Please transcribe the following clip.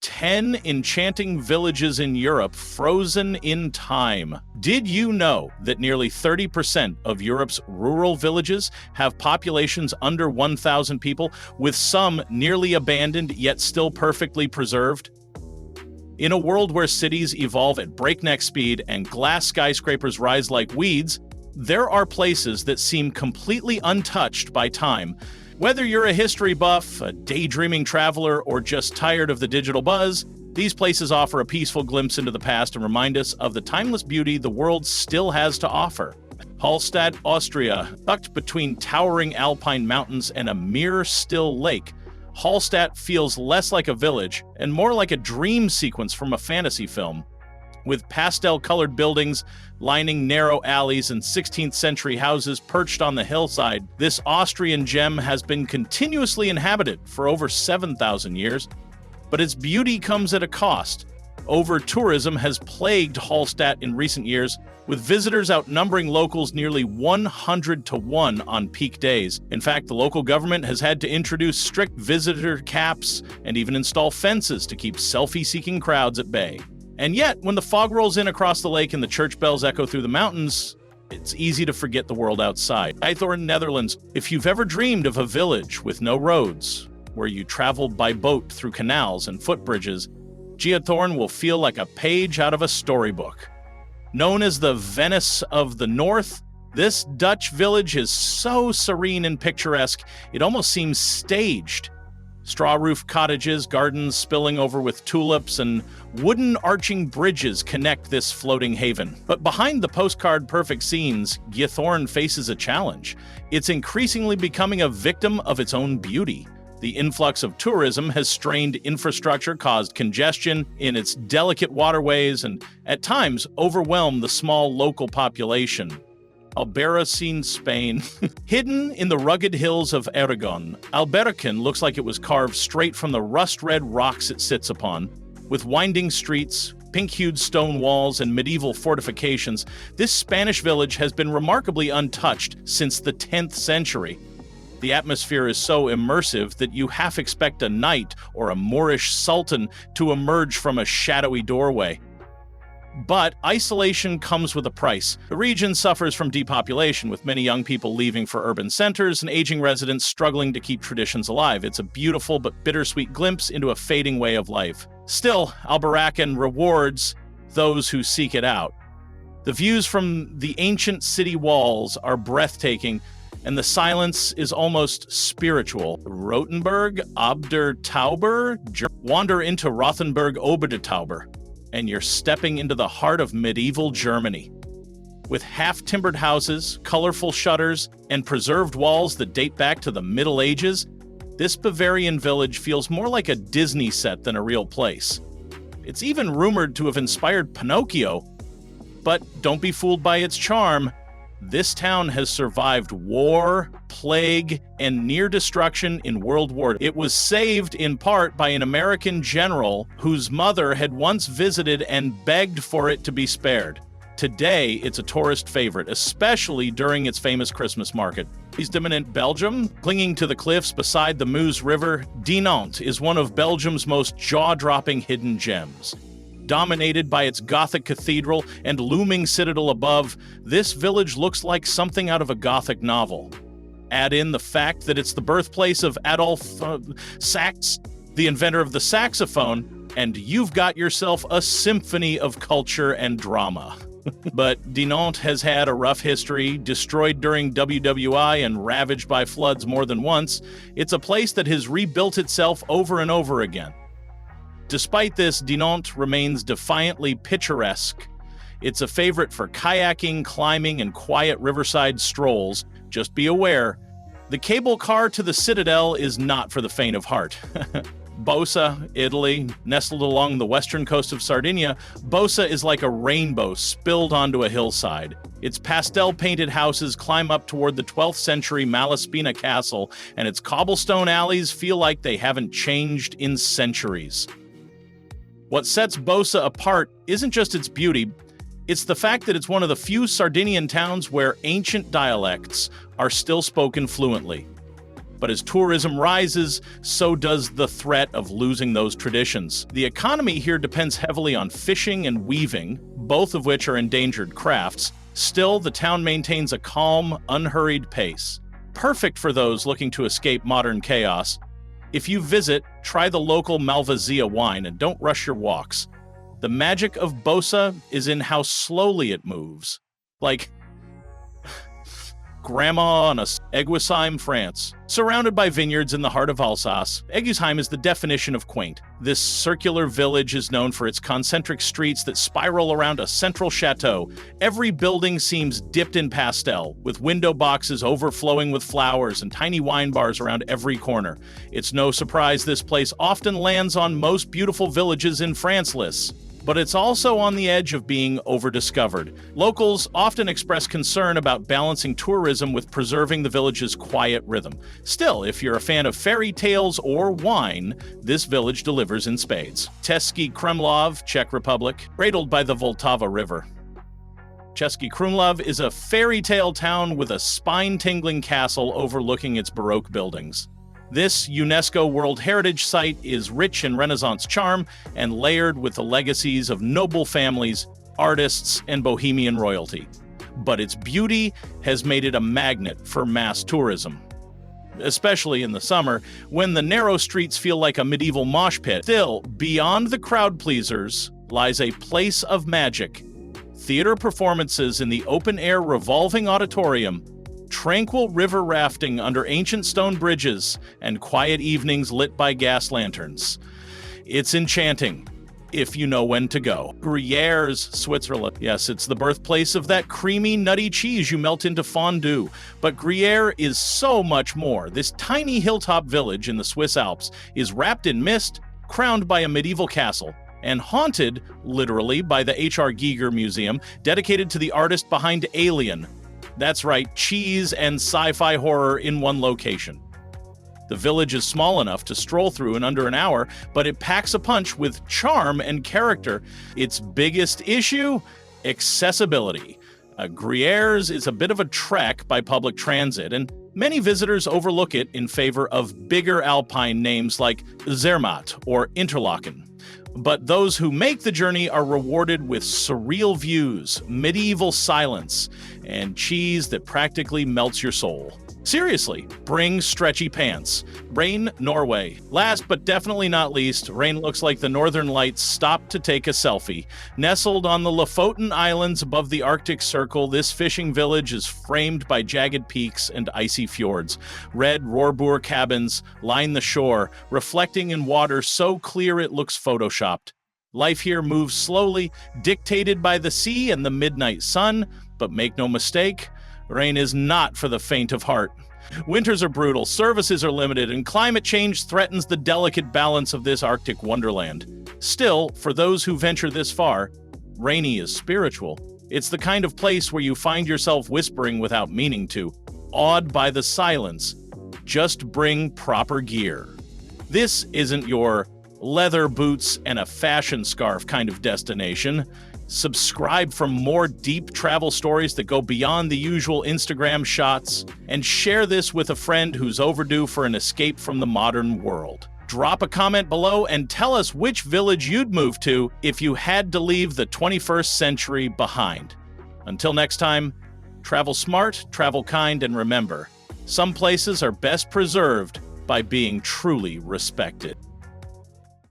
10 enchanting villages in Europe frozen in time. Did you know that nearly 30% of Europe's rural villages have populations under 1,000 people, with some nearly abandoned yet still perfectly preserved? In a world where cities evolve at breakneck speed and glass skyscrapers rise like weeds, there are places that seem completely untouched by time. Whether you're a history buff, a daydreaming traveler, or just tired of the digital buzz, these places offer a peaceful glimpse into the past and remind us of the timeless beauty the world still has to offer. Hallstatt, Austria, tucked between towering alpine mountains and a mirror still lake, Hallstatt feels less like a village and more like a dream sequence from a fantasy film. With pastel-colored buildings lining narrow alleys and 16th century houses perched on the hillside, this Austrian gem has been continuously inhabited for over 7,000 years. But its beauty comes at a cost. Over-tourism has plagued Hallstatt in recent years, with visitors outnumbering locals nearly 100 to 1 on peak days. In fact, the local government has had to introduce strict visitor caps and even install fences to keep selfie-seeking crowds at bay. And yet, when the fog rolls in across the lake and the church bells echo through the mountains, it's easy to forget the world outside. Giethoorn, Netherlands. If you've ever dreamed of a village with no roads, where you travel by boat through canals and footbridges, Giethoorn will feel like a page out of a storybook. Known as the Venice of the North, this Dutch village is so serene and picturesque, it almost seems staged. Straw-roof cottages, gardens spilling over with tulips, and wooden arching bridges connect this floating haven. But behind the postcard-perfect scenes, Giethoorn faces a challenge. It's increasingly becoming a victim of its own beauty. The influx of tourism has strained infrastructure, caused congestion in its delicate waterways, and at times overwhelmed the small local population. Albarracín, Spain. Hidden in the rugged hills of Aragon, Albarracín looks like it was carved straight from the rust-red rocks it sits upon. With winding streets, pink-hued stone walls, and medieval fortifications, this Spanish village has been remarkably untouched since the 10th century. The atmosphere is so immersive that you half expect a knight or a Moorish sultan to emerge from a shadowy doorway. But isolation comes with a price. The region suffers from depopulation, with many young people leaving for urban centers and aging residents struggling to keep traditions alive. It's a beautiful but bittersweet glimpse into a fading way of life. Still, Albarracín rewards those who seek it out. The views from the ancient city walls are breathtaking, and the silence is almost spiritual. Rothenburg ob der Tauber, wander into Rothenburg ober der Tauber, and you're stepping into the heart of medieval Germany. With half-timbered houses, colorful shutters, and preserved walls that date back to the Middle Ages, this Bavarian village feels more like a Disney set than a real place. It's even rumored to have inspired Pinocchio. But don't be fooled by its charm. This town has survived war, plague, and near destruction in World War II. It was saved in part by an American general whose mother had once visited and begged for it to be spared. Today, it's a tourist favorite, especially during its famous Christmas market. East imminent Belgium, clinging to the cliffs beside the Meuse River, Dinant is one of Belgium's most jaw-dropping hidden gems. Dominated by its Gothic cathedral and looming citadel above, this village looks like something out of a Gothic novel. Add in the fact that it's the birthplace of Adolf Sax, the inventor of the saxophone, and you've got yourself a symphony of culture and drama. But Dinant has had a rough history, destroyed during WWI and ravaged by floods more than once. It's a place that has rebuilt itself over and over again. Despite this, Dinant remains defiantly picturesque. It's a favorite for kayaking, climbing, and quiet riverside strolls. Just be aware, the cable car to the citadel is not for the faint of heart. Bosa, Italy, nestled along the western coast of Sardinia, Bosa is like a rainbow spilled onto a hillside. Its pastel-painted houses climb up toward the 12th century Malaspina castle, and its cobblestone alleys feel like they haven't changed in centuries. What sets Bosa apart isn't just its beauty, it's the fact that it's one of the few Sardinian towns where ancient dialects are still spoken fluently. But as tourism rises, so does the threat of losing those traditions. The economy here depends heavily on fishing and weaving, both of which are endangered crafts. Still, the town maintains a calm, unhurried pace, perfect for those looking to escape modern chaos. If you visit, try the local Malvasia wine and don't rush your walks. The magic of Bosa is in how slowly it moves. Like Grandma on a Eguisheim, France. Surrounded by vineyards in the heart of Alsace, Eguisheim is the definition of quaint. This circular village is known for its concentric streets that spiral around a central chateau. Every building seems dipped in pastel, with window boxes overflowing with flowers and tiny wine bars around every corner. It's no surprise this place often lands on most beautiful villages in France lists. But it's also on the edge of being overdiscovered. Locals often express concern about balancing tourism with preserving the village's quiet rhythm. Still, if you're a fan of fairy tales or wine, this village delivers in spades. Český Krumlov, Czech Republic, cradled by the Vltava River. Český Krumlov is a fairy tale town with a spine-tingling castle overlooking its Baroque buildings. This UNESCO World Heritage Site is rich in Renaissance charm and layered with the legacies of noble families, artists, and bohemian royalty. But its beauty has made it a magnet for mass tourism, especially in the summer, when the narrow streets feel like a medieval mosh pit. Still, beyond the crowd pleasers lies a place of magic. Theater performances in the open-air revolving auditorium, tranquil river rafting under ancient stone bridges, and quiet evenings lit by gas lanterns. It's enchanting, if you know when to go. Gruyère's, Switzerland. Yes, it's the birthplace of that creamy, nutty cheese you melt into fondue. But Gruyère is so much more. This tiny hilltop village in the Swiss Alps is wrapped in mist, crowned by a medieval castle, and haunted, literally, by the H.R. Giger Museum, dedicated to the artist behind Alien. That's right, cheese and sci-fi horror in one location. The village is small enough to stroll through in under an hour, but it packs a punch with charm and character. Its biggest issue? Accessibility. Gruyère's is a bit of a trek by public transit, and many visitors overlook it in favor of bigger alpine names like Zermatt or Interlaken. But those who make the journey are rewarded with surreal views, medieval silence, and cheese that practically melts your soul. Seriously, bring stretchy pants. Rain, Norway. Last but definitely not least, Rain looks like the Northern Lights stopped to take a selfie. Nestled on the Lofoten Islands above the Arctic Circle, this fishing village is framed by jagged peaks and icy fjords. Red Rohrboer cabins line the shore, reflecting in water so clear it looks photoshopped. Life here moves slowly, dictated by the sea and the midnight sun, but make no mistake, Rain is not for the faint of heart. Winters are brutal, services are limited, and climate change threatens the delicate balance of this Arctic wonderland. Still, for those who venture this far, Rainy is spiritual. It's the kind of place where you find yourself whispering without meaning to, awed by the silence. Just bring proper gear. This isn't your leather boots and a fashion scarf kind of destination. Subscribe for more deep travel stories that go beyond the usual Instagram shots, and share this with a friend who's overdue for an escape from the modern world. Drop a comment below and tell us which village you'd move to if you had to leave the 21st century behind. Until next time, travel smart, travel kind, and remember, some places are best preserved by being truly respected.